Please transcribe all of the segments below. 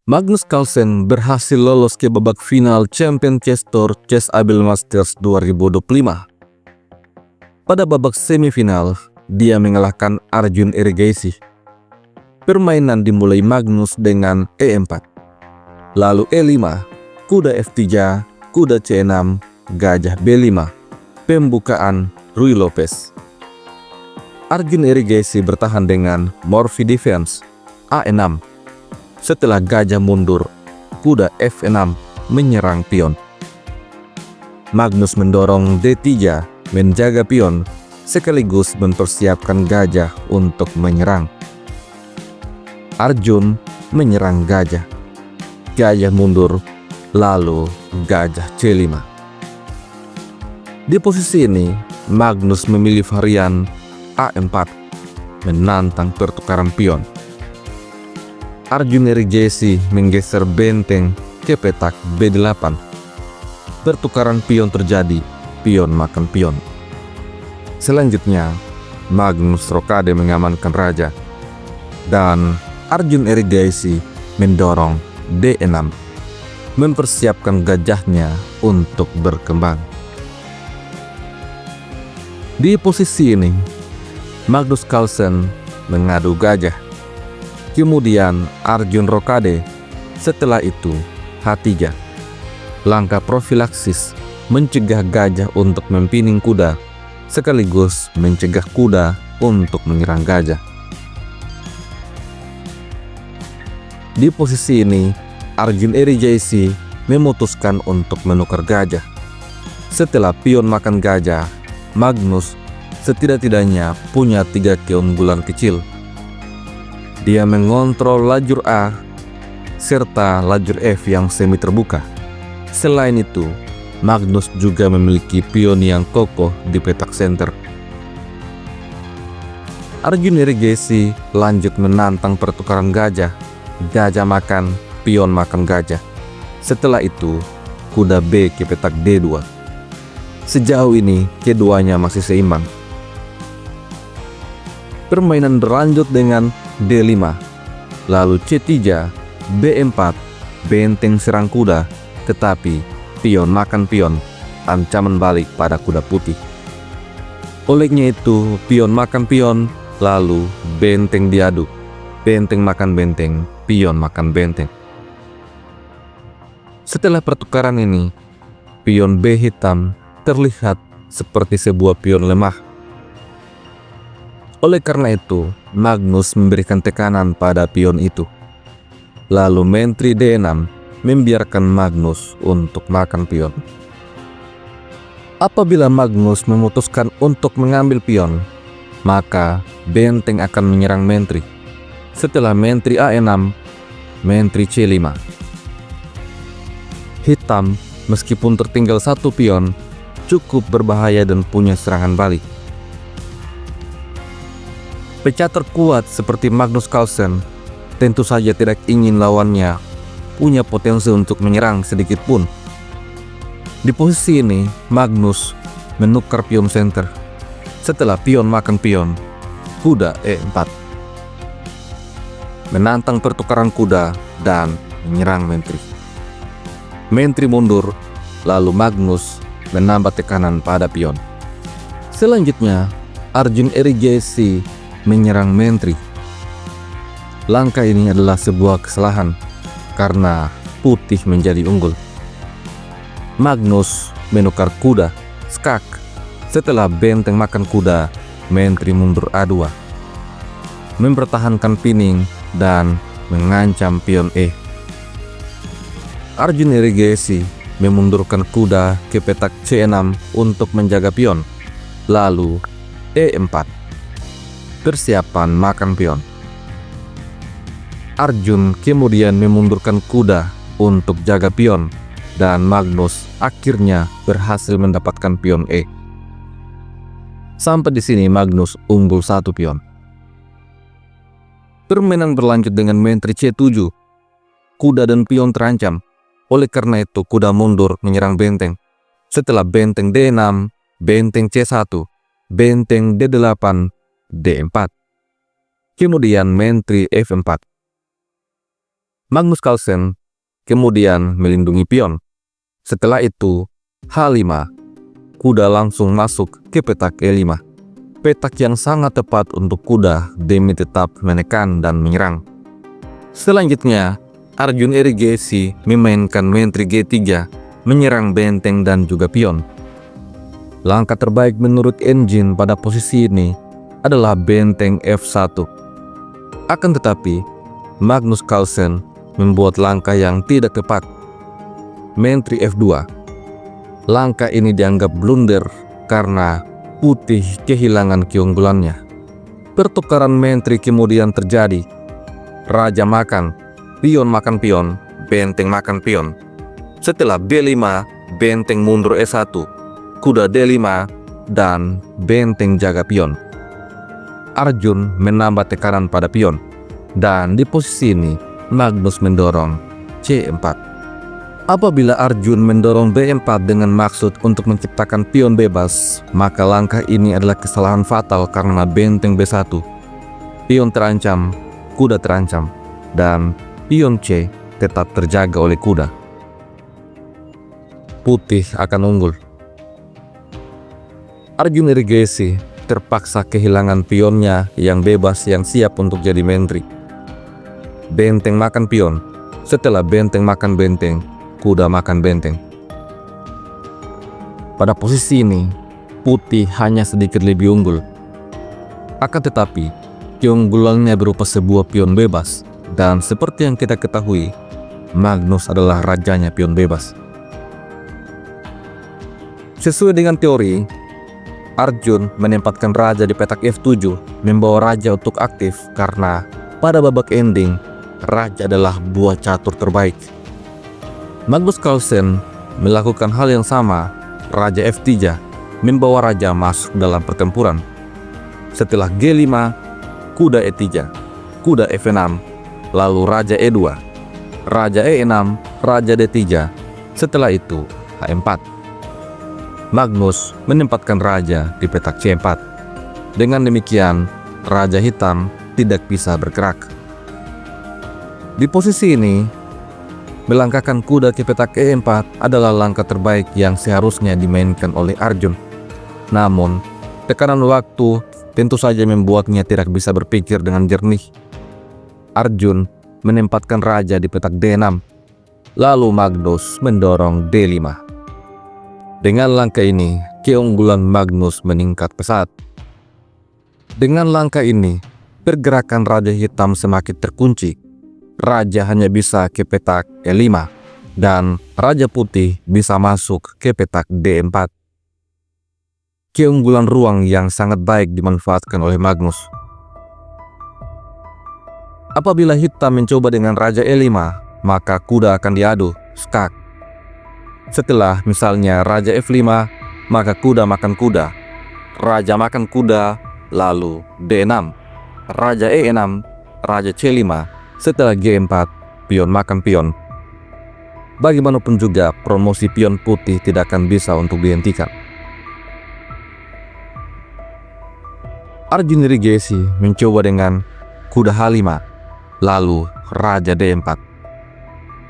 Magnus Carlsen berhasil lolos ke babak final Champion Chess Tour Chess Abel Masters 2025. Pada babak semifinal, dia mengalahkan Arjun Erigaisi. Permainan dimulai Magnus dengan E4, lalu E5, kuda F3, kuda C6, gajah B5, pembukaan Ruy Lopez. Arjun Erigaisi bertahan dengan Morphy Defense A6. Setelah gajah mundur, kuda F6 menyerang pion. Magnus mendorong D3 menjaga pion sekaligus mempersiapkan gajah untuk menyerang. Arjun menyerang gajah. Gajah mundur, lalu gajah C5. Di posisi ini, Magnus memilih varian A4 menantang pertukaran pion. Arjun Erigaisi menggeser benteng ke petak B8. Pertukaran pion terjadi, pion makan pion. Selanjutnya, Magnus Rokade mengamankan raja, dan Arjun Erigaisi mendorong D6, mempersiapkan gajahnya untuk berkembang. Di posisi ini, Magnus Carlsen mengadu gajah. Kemudian Arjun Rokade, setelah itu H3. Langkah profilaksis mencegah gajah untuk mempining kuda, sekaligus mencegah kuda untuk menyerang gajah. Di posisi ini, Arjun Erigaisi memutuskan untuk menukar gajah. Setelah pion makan gajah, Magnus setidak-tidaknya punya 3 keunggulan kecil. Dia mengontrol lajur A serta lajur F yang semi terbuka. Selain itu, Magnus juga memiliki pion yang kokoh di petak center. Arjun Erigaisi lanjut menantang pertukaran gajah. Gajah makan, pion makan gajah. Setelah itu, kuda B ke petak D2. Sejauh ini, keduanya masih seimbang. Permainan berlanjut dengan D5, lalu C3, B4, benteng serang kuda, tetapi pion makan pion, ancaman balik pada kuda putih. Olehnya itu, pion makan pion, lalu benteng diadu, benteng makan benteng, pion makan benteng. Setelah pertukaran ini, pion B hitam terlihat seperti sebuah pion lemah. Oleh karena itu, Magnus memberikan tekanan pada pion itu. Lalu menteri D6 membiarkan Magnus untuk makan pion. Apabila Magnus memutuskan untuk mengambil pion, maka benteng akan menyerang menteri. Setelah menteri A6, menteri C5. Hitam, meskipun tertinggal 1 pion, cukup berbahaya dan punya serangan balik. Pecah terkuat seperti Magnus Carlsen tentu saja tidak ingin lawannya punya potensi untuk menyerang sedikit pun. Di posisi ini, Magnus menukar pion center. Setelah pion makan pion, kuda E4. Menantang pertukaran kuda dan menyerang menteri. Menteri mundur, lalu Magnus menambah tekanan pada pion. Selanjutnya, Arjun Erigaisi menyerang menteri. Langkah ini adalah sebuah kesalahan karena putih menjadi unggul. Magnus menukar kuda, skak. Setelah benteng makan kuda, menteri mundur A2. Mempertahankan pining dan mengancam pion E. Arjun Erigaisi memundurkan kuda ke petak C6 untuk menjaga pion. Lalu E4. Persiapan makan pion. Arjun kemudian memundurkan kuda untuk jaga pion, dan Magnus akhirnya berhasil mendapatkan pion E. Sampai di sini Magnus unggul 1 pion. Permainan berlanjut dengan menteri C7. Kuda dan pion terancam. Oleh karena itu, kuda mundur menyerang benteng. Setelah benteng D6, benteng C1, benteng D8, D4. Kemudian menteri F4. Magnus Carlsen kemudian melindungi pion. Setelah itu, H5, kuda langsung masuk ke petak E5. Petak yang sangat tepat untuk kuda demi tetap menekan dan menyerang. Selanjutnya, Arjun Erigeisi memainkan menteri G3, menyerang benteng dan juga pion. Langkah terbaik menurut engine pada posisi ini adalah benteng F1. Akan tetapi, Magnus Carlsen membuat langkah yang tidak tepat. Menteri F2. Langkah ini dianggap blunder karena putih kehilangan keunggulannya. Pertukaran menteri kemudian terjadi. Raja makan pion, benteng makan pion. Setelah B5, benteng mundur E1, kuda D5, dan benteng jaga pion. Arjun menambah tekanan pada pion, dan di posisi ini Magnus mendorong C4. Apabila Arjun mendorong B4 dengan maksud untuk menciptakan pion bebas, maka langkah ini adalah kesalahan fatal karena benteng B1. Pion terancam, kuda terancam, dan pion C tetap terjaga oleh kuda. Putih akan unggul. Arjun Erigeisi terpaksa kehilangan pionnya yang bebas yang siap untuk jadi menteri. Benteng makan pion. Setelah benteng makan benteng, kuda makan benteng. Pada posisi ini, putih hanya sedikit lebih unggul. Akan tetapi, keunggulannya berupa sebuah pion bebas. Dan seperti yang kita ketahui, Magnus adalah rajanya pion bebas. Sesuai dengan teori, Arjun menempatkan raja di petak F7, membawa raja untuk aktif karena pada babak ending, raja adalah buah catur terbaik. Magnus Carlsen melakukan hal yang sama, raja F3, membawa raja masuk dalam pertempuran. Setelah G5, kuda E3, kuda F6, lalu raja E2, raja E6, raja D3, setelah itu H4. Magnus menempatkan raja di petak C4. Dengan demikian, raja hitam tidak bisa bergerak. Di posisi ini, melangkahkan kuda ke petak E4 adalah langkah terbaik yang seharusnya dimainkan oleh Arjun. Namun, tekanan waktu tentu saja membuatnya tidak bisa berpikir dengan jernih. Arjun menempatkan raja di petak D6, lalu Magnus mendorong D5. Dengan langkah ini, keunggulan Magnus meningkat pesat. Dengan langkah ini, pergerakan raja hitam semakin terkunci. Raja hanya bisa ke petak E5, dan raja putih bisa masuk ke petak D4. Keunggulan ruang yang sangat baik dimanfaatkan oleh Magnus. Apabila hitam mencoba dengan raja E5, maka kuda akan diadu, skak. Setelah misalnya raja F5, maka kuda makan kuda. Raja makan kuda, lalu D6, raja E6, raja C5. Setelah G4, pion makan pion. Bagaimanapun juga, promosi pion putih tidak akan bisa untuk dihentikan. Arjun Erigeisi mencoba dengan kuda H5, lalu raja D4.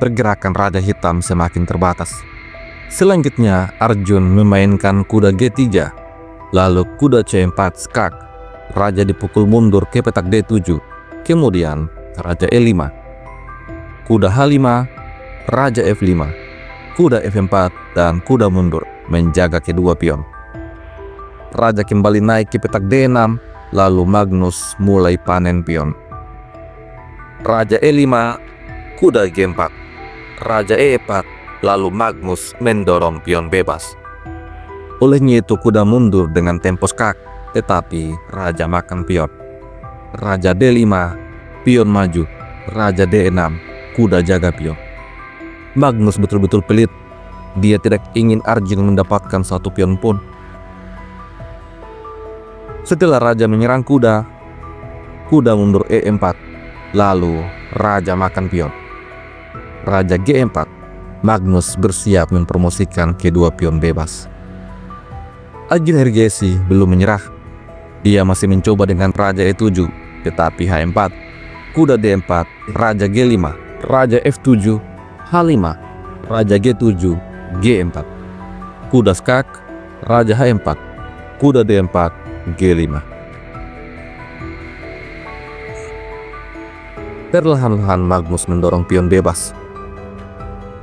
Pergerakan raja hitam semakin terbatas. Selanjutnya, Arjun memainkan kuda G3, lalu kuda C4 skak. Raja dipukul mundur ke petak D7, kemudian raja E5, kuda H5, raja F5, kuda F4, dan kuda mundur menjaga kedua pion. Raja kembali naik ke petak D6, lalu Magnus mulai panen pion. Raja E5, kuda G4, raja E4, lalu Magnus mendorong pion bebas. Olehnya itu kuda mundur dengan tempo skak, tetapi raja makan pion. Raja D5, pion maju, raja D6, kuda jaga pion. Magnus betul-betul pelit. Dia tidak ingin Arjun mendapatkan satu pion pun. Setelah raja menyerang kuda, kuda mundur E4, lalu raja makan pion. Raja G4, Magnus bersiap mempromosikan kedua pion bebas. Arjun Erigeisi belum menyerah. Dia masih mencoba dengan raja E7, tetapi H4, kuda D4, raja G5, Raja F7, H5, Raja G7, G4. Kuda skak, Raja H4, Kuda D4, G5. Perlahan-lahan Magnus mendorong pion bebas.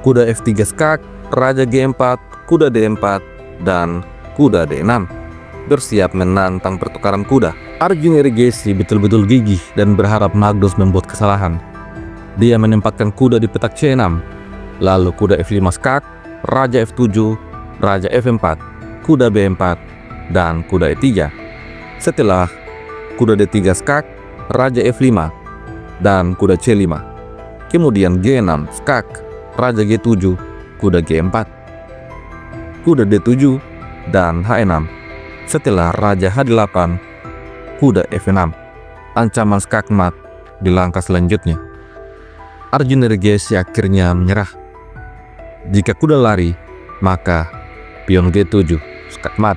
Kuda F3 skak, Raja G4, Kuda D4, dan Kuda D6. Bersiap menantang pertukaran kuda. Arjun Irigesi betul-betul gigih dan berharap Magnus membuat kesalahan. Dia menempatkan kuda di petak C6, lalu kuda F5 skak, Raja F7, Raja F4, Kuda B4, dan Kuda E3. Setelah Kuda D3 skak, Raja F5, dan Kuda C5. Kemudian G6 skak, Raja G7, Kuda G4, Kuda D7, dan H6. Setelah Raja H8, Kuda F6. Ancaman skakmat di langkah selanjutnya. Arjun Irigesi akhirnya menyerah. Jika kuda lari, maka pion G7 skakmat.